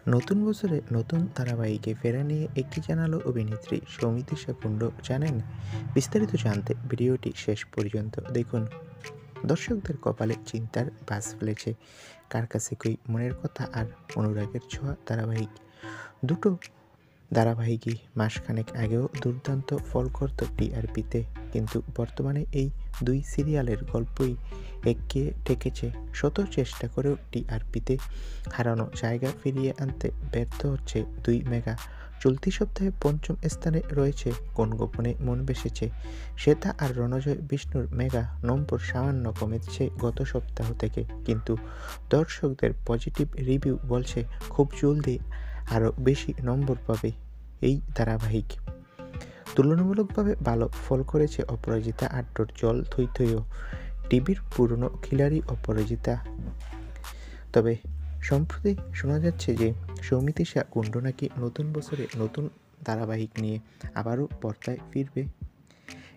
নতুন বছরে নতুন ধারাবাহিকে ফেরা নিয়ে একটি জানালো অভিনেত্রী সৌমিত্রিষা কুণ্ডু। জানেন, বিস্তারিত জানতে ভিডিওটি শেষ পর্যন্ত দেখুন। দর্শকদের কপালে চিন্তার ভাঁজ ফেলেছে কার কাছে কই মনের কথা আর অনুরাগের ছোঁয়া ধারাবাহিক দুটো। ধারাবাহিকই মাসখানেক আগেও দুর্দান্ত ফল করত টিআরপিতে, কিন্তু বর্তমানে এই দুই সিরিয়ালের গল্পই এগিয়ে ঠেকেছে। শত চেষ্টা করেও টিআরপিতে হারানো জায়গা ফিরিয়ে আনতে ব্যর্থ হচ্ছে দুই মেগা। চলতি সপ্তাহে পঞ্চম স্থানে রয়েছে কোন গোপনে মন বেসেছে। শ্বেতা আর রণজয় বিষ্ণুর মেগা নম্বর সামান্য কমেছে গত সপ্তাহ থেকে, কিন্তু দর্শকদের পজিটিভ রিভিউ বলছে খুব জলদি আরও বেশি নম্বর পাবে এই ধারাবাহিক। তুলনামূলকভাবে ভালো ফল করেছে অপরাজিতা আট্টর জল থই থইও, টিভির পুরনো খিলাড়ি অপরাজিতা। তবে সম্প্রতি শোনা যাচ্ছে যে সৌমিত্রিষা কুণ্ডু নাকি নতুন বছরে নতুন ধারাবাহিক নিয়ে আবারও পর্দায় ফিরবে।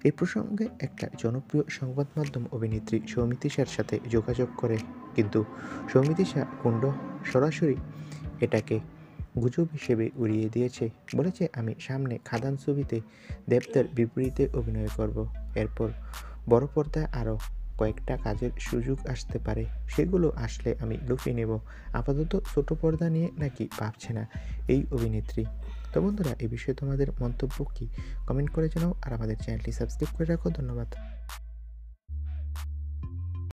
এই প্রসঙ্গে একটা জনপ্রিয় সংবাদ মাধ্যম অভিনেত্রী সৌমিত্রিষার সাথে যোগাযোগ করে, কিন্তু সৌমিত্রিষা কুণ্ডু সরাসরি এটাকে গুজব হিসেবে উড়িয়ে দিয়েছে। বলেছে, আমি সামনে খাদান ছবিতে দেবদার বিপরীতে অভিনয় করব। এরপর বড় পর্দায় আরও কয়েকটা কাজের সুযোগ আসতে পারে, সেগুলো আসলে আমি লুফিয়ে নেব। আপাতত ছোট পর্দা নিয়ে নাকি ভাবছে না এই অভিনেত্রী। তো বন্ধুরা, এই বিষয়ে তোমাদের মন্তব্য কি? কমেন্ট করে জানাও আর আমাদের চ্যানেলটি সাবস্ক্রাইব করে রাখো। ধন্যবাদ।